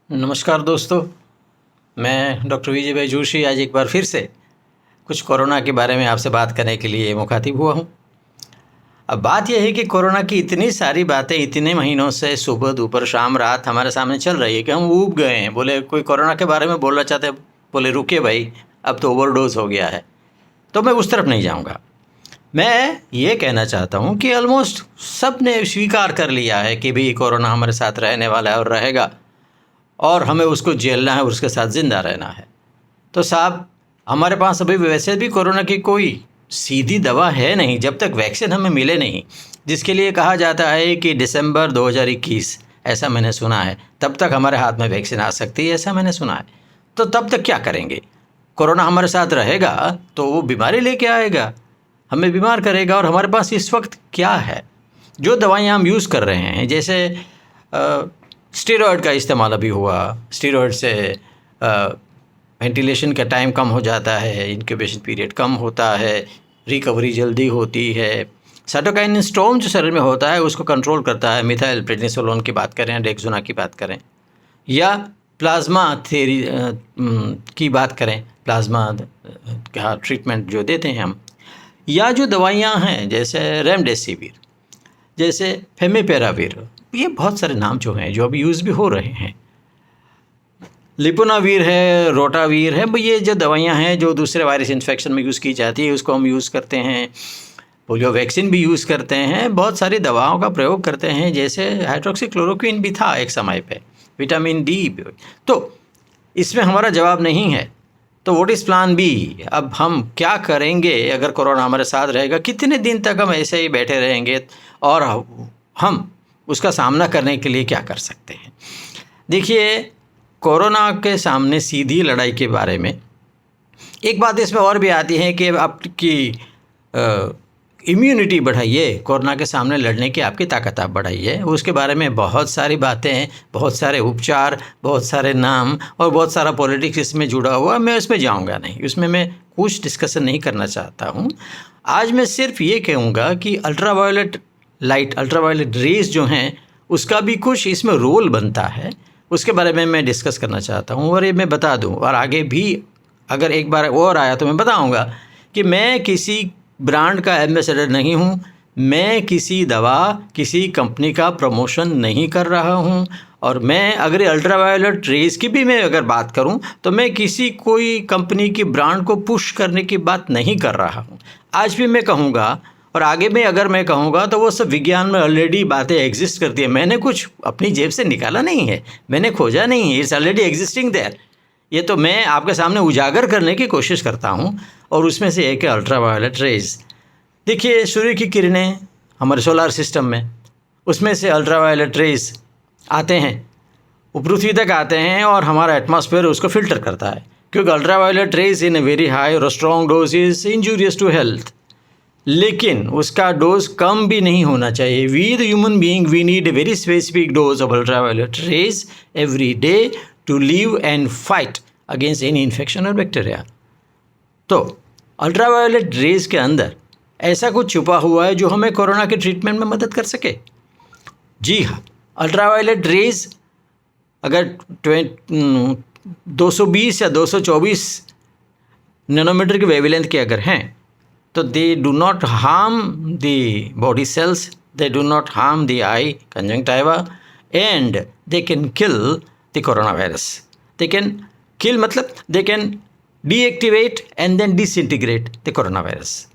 नमस्कार दोस्तों, मैं डॉक्टर विजय भाई जोशी आज एक बार फिर से कुछ कोरोना के बारे में आपसे बात करने के लिए मुखातिब हुआ हूँ। अब बात यह है कि कोरोना की इतनी सारी बातें इतने महीनों से सुबह दोपहर शाम रात हमारे सामने चल रही है कि हम ऊब गए हैं। बोले कोई कोरोना के बारे में बोलना चाहते, बोले रुकिए भाई, अब तो ओवरडोज हो गया है। तो मैं उस तरफ नहीं जाऊँगा। मैं ये कहना चाहता हूँ कि ऑलमोस्ट सब ने स्वीकार कर लिया है कि भाई कोरोना हमारे साथ रहने वाला है और रहेगा, और हमें उसको झेलना है और उसके साथ ज़िंदा रहना है। तो साहब, हमारे पास अभी वैसे भी कोरोना की कोई सीधी दवा है नहीं जब तक वैक्सीन हमें मिले नहीं, जिसके लिए कहा जाता है कि दिसंबर 2021, ऐसा मैंने सुना है, तब तक हमारे हाथ में वैक्सीन आ सकती है, ऐसा मैंने सुना है। तो तब तक क्या करेंगे? कोरोना हमारे साथ रहेगा तो वो बीमारी लेके आएगा, हमें बीमार करेगा। और हमारे पास इस वक्त क्या है? जो दवाइयाँ हम यूज़ कर रहे हैं, जैसे स्टेरॉयड का इस्तेमाल अभी हुआ। स्टेरॉयड से वेंटिलेशन का टाइम कम हो जाता है, इंक्यूबेशन पीरियड कम होता है, रिकवरी जल्दी होती है। साइटोकाइनिन स्टॉर्म जो शरीर में होता है उसको कंट्रोल करता है। मिथाइल प्रेडनिसोलोन की बात करें, डेक्सोना की बात करें, या प्लाज्मा थेरी की बात करें, प्लाज्मा का ट्रीटमेंट जो देते हैं हम, या जो दवाइयाँ हैं जैसे रेमडेसिविर, जैसे फेविपिराविर, ये बहुत सारे नाम जो हैं जो अभी यूज़ भी हो रहे हैं। लिपोनावीर है, रोटावीर है, ये जो दवाइयाँ हैं जो दूसरे वायरस इन्फेक्शन में यूज़ की जाती है, उसको हम यूज़ करते हैं। पोलियो वैक्सीन भी यूज़ करते हैं, बहुत सारी दवाओं का प्रयोग करते हैं। जैसे हाइड्रोक्सीक्लोरोक्विन भी था एक समय पे, विटामिन डी। तो इसमें हमारा जवाब नहीं है। तो व्हाट इज़ प्लान बी? अब हम क्या करेंगे अगर कोरोना हमारे साथ रहेगा? कितने दिन तक हम ऐसे ही बैठे रहेंगे और हम उसका सामना करने के लिए क्या कर सकते हैं? देखिए, कोरोना के सामने सीधी लड़ाई के बारे में एक बात इसमें और भी आती है कि आपकी इम्यूनिटी बढ़ाइए, कोरोना के सामने लड़ने की आपकी ताकत आप बढ़ाइए। उसके बारे में बहुत सारी बातें, बहुत सारे उपचार, बहुत सारे नाम और बहुत सारा पॉलिटिक्स इसमें जुड़ा हुआ। मैं उसमें जाऊंगा नहीं, उसमें मैं कुछ डिस्कशन नहीं करना चाहता हूं। आज मैं सिर्फ ये कहूँगा कि अल्ट्रावायलेट लाइट, अल्ट्रावायलेट रेज जो हैं, उसका भी कुछ इसमें रोल बनता है। उसके बारे में मैं डिस्कस करना चाहता हूँ और ये मैं बता दूँ, और आगे भी अगर एक बार और आया तो मैं बताऊँगा कि मैं किसी ब्रांड का एम्बेसडर नहीं हूँ। मैं किसी दवा, किसी कंपनी का प्रमोशन नहीं कर रहा हूँ। और मैं अगर अल्ट्रावायलेट रेज की भी मैं अगर बात करूँ तो मैं किसी कोई कंपनी की ब्रांड को पुश करने की बात नहीं कर रहा हूँ। आज भी मैं कहूँगा और आगे में अगर मैं कहूँगा तो वो सब विज्ञान में ऑलरेडी बातें एग्जिस्ट करती है। मैंने कुछ अपनी जेब से निकाला नहीं है, मैंने खोजा नहीं है, इट्स ऑलरेडी एग्जिस्टिंग देयर। ये तो मैं आपके सामने उजागर करने की कोशिश करता हूँ, और उसमें से एक है अल्ट्रावायलेट रेज। देखिए, सूर्य की किरणें हमारे सोलर सिस्टम में, उसमें से अल्ट्रावायलेट रेज आते हैं, वो पृथ्वी तक आते हैं और हमारा एटमॉस्फेयर उसको फिल्टर करता है, क्योंकि ultraviolet rays in a very high और strong dose is injurious to health. लेकिन उसका डोज कम भी नहीं होना चाहिए। We the human being we need a very specific dose of ultraviolet rays every day to live and fight against any infection और bacteria. तो अल्ट्रावायलेट रेज के अंदर ऐसा कुछ छुपा हुआ है जो हमें कोरोना के ट्रीटमेंट में मदद कर सके। जी हाँ, अल्ट्रावायलेट रेज अगर 220 या 224 नैनोमीटर की वेवलेंथ के अगर हैं तो they do not harm the body cells, they do not harm the eye conjunctiva, and they can kill the corona virus. They can kill मतलब they can deactivate and then disintegrate the corona virus.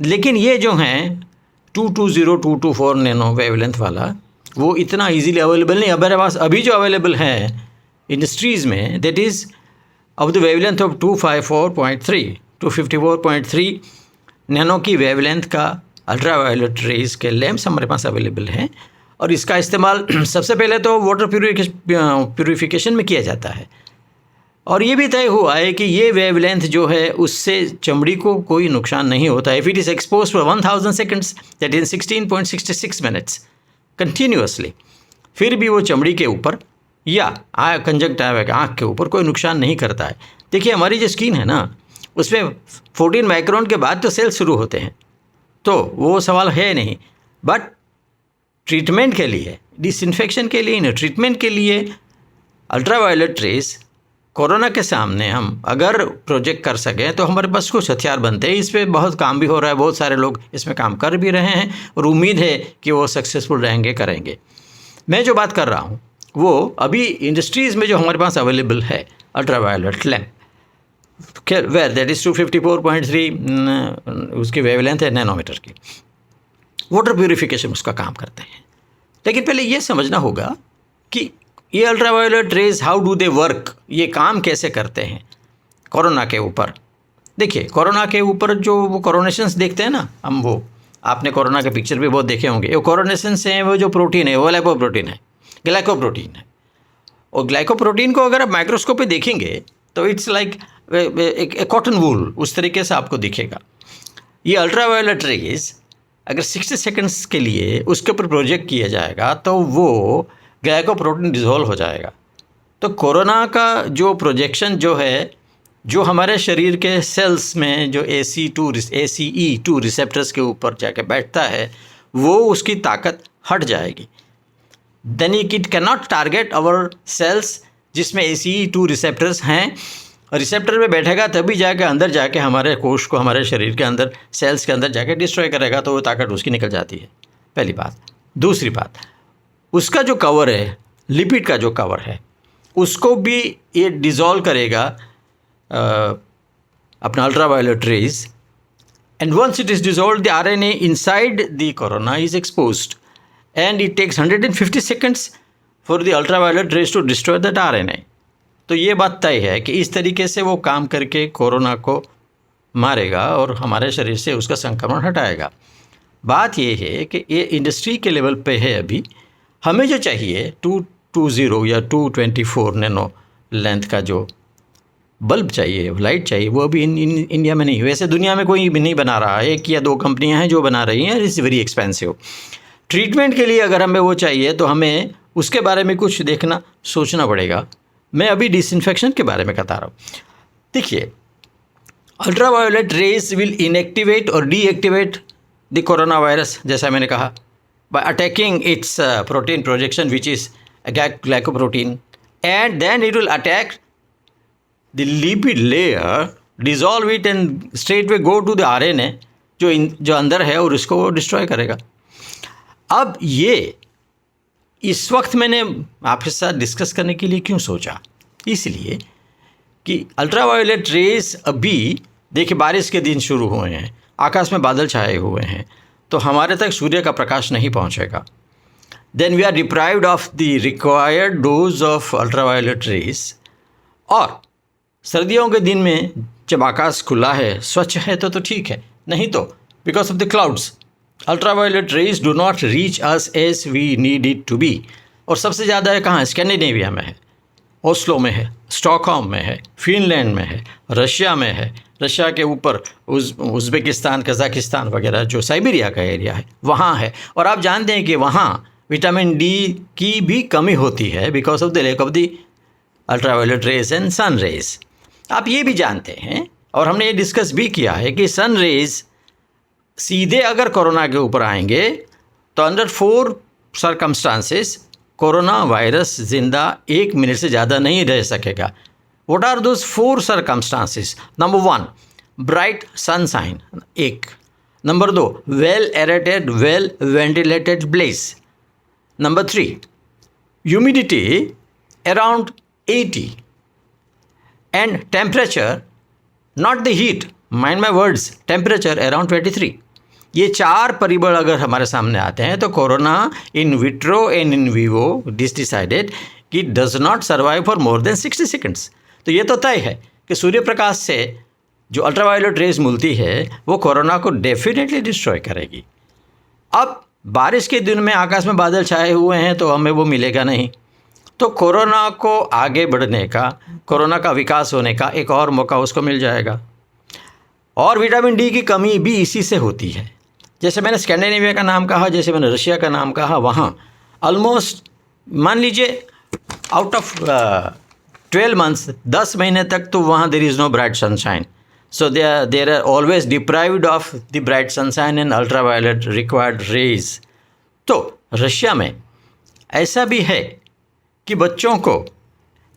लेकिन ये जो हैं 220, 224 nano wavelength वाला, वो इतना easily available नहीं। हमारे पास अभी जो अवेलेबल है इंडस्ट्रीज़ में, that is of the wavelength of 254.3 254.3 nano की वेवलेंथ का अल्ट्रावायलेट रेज के लैंप्स हमारे पास अवेलेबल हैं। और इसका इस्तेमाल सबसे पहले तो वाटर प्यूरिफिकेशन में किया जाता है। और ये भी तय हुआ है कि ये वेवलेंथ जो है उससे चमड़ी को कोई नुकसान नहीं होता है। If it is expose for 1000 seconds, that is 16.66 minutes continuously, फिर भी वो चमड़ी के ऊपर या कंजंक्टिवा आँख के ऊपर कोई नुकसान नहीं करता है। देखिए, हमारी जो स्किन है ना, उसमें 14 माइक्रोन के बाद तो सेल शुरू होते हैं, तो वो सवाल है नहीं। बट ट्रीटमेंट के लिए, डिसइंफेक्शन के लिए, ट्रीटमेंट के लिए अल्ट्रावायलेट रेस कोरोना के सामने हम अगर प्रोजेक्ट कर सकें तो हमारे पास कुछ हथियार बनते हैं। इस पे बहुत काम भी हो रहा है, बहुत सारे लोग इसमें काम कर भी रहे हैं और उम्मीद है कि वो सक्सेसफुल रहेंगे, करेंगे। मैं जो बात कर रहा हूँ वो अभी इंडस्ट्रीज़ में जो हमारे पास अवेलेबल है ultraviolet lamp, where that is 254.3 उसकी वेवलेंथ है नैनोमीटर की। वाटर प्यूरिफिकेशन उसका काम करते हैं। लेकिन पहले ये समझना होगा कि ये ultraviolet rays how do they work, ये काम कैसे करते हैं कोरोना के ऊपर। देखिए, कोरोना के ऊपर जो वो कोरोनेशंस देखते हैं ना हम, वो आपने कोरोना के पिक्चर भी बहुत देखे होंगे। वो कोरोनेशंस हैं, वो जो प्रोटीन है वो लाइपोप्रोटीन है, ग्लाइकोप्रोटीन है। और ग्लाइकोप्रोटीन को अगर आप माइक्रोस्कोप पे देखेंगे तो इट्स लाइक एक कॉटन वूल, उस तरीके से आपको दिखेगा। ये अल्ट्रावायलेट रेज अगर 60 सेकंड्स के लिए उसके ऊपर प्रोजेक्ट किया जाएगा तो वो ग्लाइकोप्रोटीन डिज़ोल्व हो जाएगा। तो कोरोना का जो प्रोजेक्शन जो है, जो हमारे शरीर के सेल्स में जो ACE2 रिसेप्टर्स के ऊपर जाके बैठता है, वो उसकी ताकत हट जाएगी। Then it can not target our cells जिसमें ACE2 रिसेप्टर्स हैं। रिसेप्टर पे बैठेगा तभी जाके अंदर जाके हमारे कोश को, हमारे शरीर के अंदर सेल्स के अंदर जाके डिस्ट्रॉय करेगा, तो वो ताकत उसकी निकल जाती है, पहली बात। दूसरी बात, उसका जो कवर है, लिपिड का जो कवर है, उसको भी ये डिज़ोल्व करेगा अपना ultraviolet rays. And once it is dissolve, the RNA inside the corona is exposed and it takes 150 seconds for the ultraviolet rays to destroy that RNA। तो ये बात तय है कि इस तरीके से वो काम करके कोरोना को मारेगा और हमारे शरीर से उसका संक्रमण हटाएगा। बात ये है कि ये इंडस्ट्री के लेवल पे है। अभी हमें जो चाहिए 220 या 224 नैनो लेंथ का जो बल्ब चाहिए, लाइट चाहिए, वो अभी इंडिया में नहीं। वैसे दुनिया में कोई भी नहीं बना रहा है, 1 या 2 कंपनियां हैं जो बना रही हैं। It's very expensive. ट्रीटमेंट के लिए अगर हमें वो चाहिए तो हमें उसके बारे में कुछ देखना, सोचना पड़ेगा। मैं अभी डिसइंफेक्शन के बारे में बता रहा हूँ। देखिए, अल्ट्रावायलेट रेज विल इनएक्टिवेट और डीएक्टिवेट द कोरोना वायरस, जैसा मैंने कहा, by attacking its protein projection, which is a glycoprotein, and then it will attack the lipid layer, dissolve it and straightway go to the RNA जो अंदर है और उसको वो डिस्ट्रॉय करेगा। अब ये इस वक्त मैंने आपके साथ डिस्कस करने के लिए क्यों सोचा, इसलिए कि अल्ट्रावायलेट रेज अभी देखिए, बारिश के दिन शुरू हुए हैं, आकाश में बादल छाए हुए हैं, तो हमारे तक सूर्य का प्रकाश नहीं पहुंचेगा। Then we are deprived of the required dose of ultraviolet rays. और सर्दियों के दिन में जब आकाश खुला है, स्वच्छ है, तो ठीक है, नहीं तो because of the clouds ultraviolet rays do not reach us as we need it to be. और सबसे ज़्यादा है कहाँ? स्कैंडिनेविया में है, ओस्लो में है, स्टॉकहोम में है, फिनलैंड में है, रशिया में है, रशिया के ऊपर उज़्बेकिस्तान, कज़ाकिस्तान वगैरह जो साइबेरिया का एरिया है वहाँ है। और आप जानते हैं कि वहाँ विटामिन डी की भी कमी होती है because of the lack of the ultraviolet rays and sun rays. आप ये भी जानते हैं और हमने ये डिस्कस भी किया है कि सन रेज सीधे अगर कोरोना के ऊपर आएंगे तो अंडर 4 सर्कमस्टांसेस कोरोना वायरस जिंदा 1 मिनट से ज़्यादा नहीं रह सकेगा। What are those 4 circumstances? Number 1, bright sunshine, 1. Number 2, well aerated, well ventilated place. Number 3, humidity around 80 and temperature, not the heat, mind my words, temperature around 23. ये 4 परिबल अगर हमारे सामने आते हैं तो corona in vitro and in vivo decided कि does not survive for more than 60 seconds. तो ये तो तय है कि सूर्य प्रकाश से जो अल्ट्रावायलेट रेज मिलती है वो कोरोना को डेफिनेटली डिस्ट्रॉय करेगी। अब बारिश के दिन में आकाश में बादल छाए हुए हैं तो हमें वो मिलेगा नहीं। तो कोरोना को आगे बढ़ने का, कोरोना का विकास होने का एक और मौका उसको मिल जाएगा। और विटामिन डी की कमी भी इसी से होती है। जैसे मैंने स्कैंडिनेविया का नाम कहा, जैसे मैंने रशिया का नाम कहा, वहाँ ऑलमोस्ट मान लीजिए आउट ऑफ 12 months, 10 महीने तक तो वहाँ there is no bright sunshine. So they are always deprived of the bright sunshine and ultraviolet required rays. तो रशिया में ऐसा भी है कि बच्चों को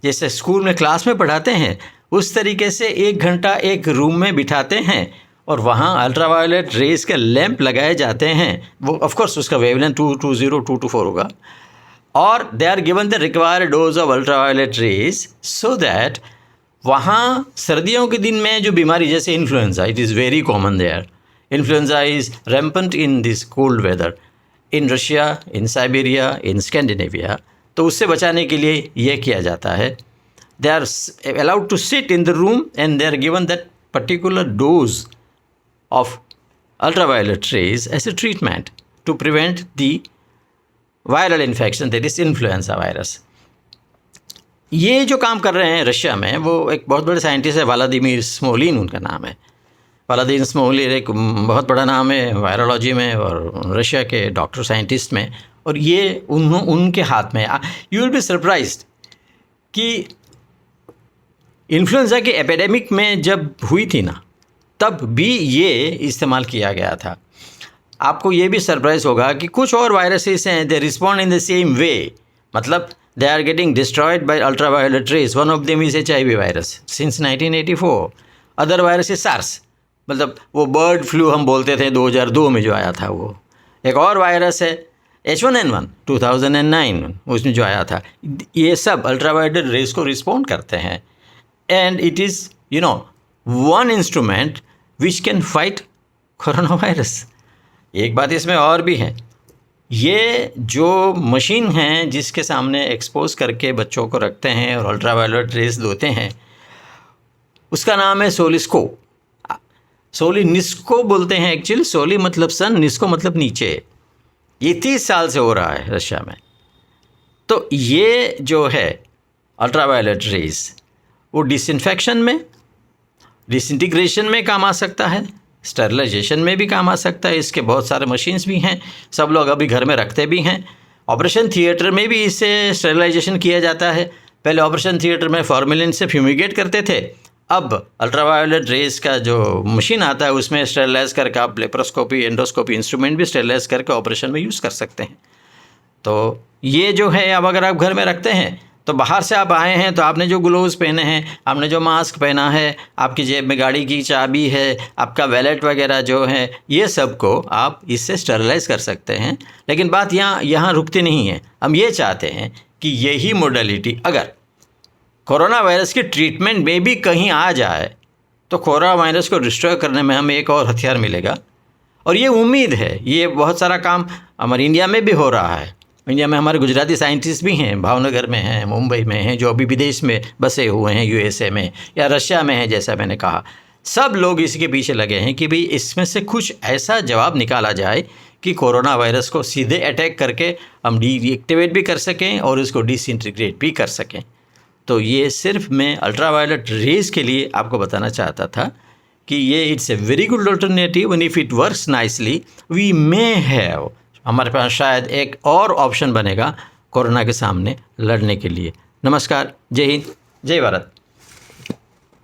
जैसे स्कूल में क्लास में पढ़ाते हैं उस तरीके से 1 घंटा एक रूम में बिठाते हैं और वहाँ अल्ट्रावायलेट रेज के लैंप लगाए जाते हैं। वो ऑफ कोर्स उसका वेवलेंथ 220-224 होगा और they are given the required dose of ultraviolet rays so that वहाँ सर्दियों के दिन में जो बीमारी जैसे influenza, it is very common there. Influenza is rampant in this cold weather in Russia, in Siberia, in Scandinavia. तो उससे बचाने के लिए ये किया जाता है। They are allowed to sit in the room and they are given that particular dose of ultraviolet rays as a treatment to prevent the viral infection, that is influenza virus. ये जो काम कर रहे हैं रशिया में, वो एक बहुत बड़े साइंटिस्ट है, व्लादिमीर स्मोलिन उनका नाम है। व्लादिमीर स्मोलिन एक बहुत बड़ा नाम है वायरोलॉजी में और रशिया के डॉक्टर साइंटिस्ट में, और ये उनके हाथ में। यू विल बी सरप्राइज्ड कि इन्फ्लुएंजा की एपिडेमिक में जब हुई थी ना, तब भी ये इस्तेमाल किया गया था। आपको ये भी सरप्राइज होगा कि कुछ और वायरसेस हैं, they respond in the same way, मतलब they are getting destroyed by ultraviolet rays. One of them is HIV virus since 1984. Other virus is SARS, मतलब वो बर्ड फ्लू हम बोलते थे 2002 में जो आया था वो। एक और वायरस है H1N1 2009 उसमें जो आया था। ये सब अल्ट्रावायलेट रेज को रिस्पॉन्ड करते हैं and it is one instrument which can fight corona virus. एक बात इसमें और भी है, ये जो मशीन हैं जिसके सामने एक्सपोज करके बच्चों को रखते हैं और अल्ट्रावायलेट रेज देते हैं, उसका नाम है सोलिस्को। सोलिनिस्को बोलते हैं एक्चुअली। सोली मतलब सन, निस्को मतलब नीचे। ये 30 साल से हो रहा है रशिया में। तो ये जो है अल्ट्रावायलेट रेज, वो डिसइंफेक्शन में, डिसइंटीग्रेशन में काम आ सकता है, स्टरलाइजेशन में भी काम आ सकता है। इसके बहुत सारे मशीन्स भी हैं, सब लोग अभी घर में रखते भी हैं। ऑपरेशन थिएटर में भी इससे स्टरलाइजेशन किया जाता है। पहले ऑपरेशन थिएटर में फॉर्मेलिन से फ्यूमिगेट करते थे, अब अल्ट्रावायलेट रेज का जो मशीन आता है उसमें स्टरलाइज करके आप लेप्रोस्कोपी, एंडोस्कोपी इंस्ट्रूमेंट भी स्टरलाइज करके ऑपरेशन में यूज़ कर सकते हैं। तो ये जो है, अब अगर आप घर में रखते हैं तो बाहर से आप आए हैं तो आपने जो ग्लोव्स पहने हैं, आपने जो मास्क पहना है, आपकी जेब में गाड़ी की चाबी है, आपका वैलेट वगैरह जो है, ये सब को आप इससे स्टरलाइज कर सकते हैं। लेकिन बात यहाँ रुकती नहीं है। हम ये चाहते हैं कि यही मोडालिटी अगर कोरोना वायरस की ट्रीटमेंट में भी कहीं आ जाए तो कोरोना वायरस को डिस्ट्रॉय करने में हमें एक और हथियार मिलेगा। और ये उम्मीद है, ये बहुत सारा काम हमारे इंडिया में भी हो रहा है। इंडिया में हमारे गुजराती साइंटिस्ट भी हैं, भावनगर में हैं, मुंबई में हैं, जो अभी विदेश में बसे हुए हैं, यूएसए में या रशिया में हैं, जैसा मैंने कहा। सब लोग इसके पीछे लगे हैं कि भाई इसमें से कुछ ऐसा जवाब निकाला जाए कि कोरोना वायरस को सीधे अटैक करके हम डीएक्टिवेट भी कर सकें और इसको डिसइंटीग्रेट भी कर सकें। तो ये सिर्फ मैं अल्ट्रावायलेट रेज के लिए आपको बताना चाहता था कि ये it's a very good alternative and if it works nicely we may have, हमारे पास शायद एक और ऑप्शन बनेगा कोरोना के सामने लड़ने के लिए। नमस्कार, जय हिंद, जय भारत।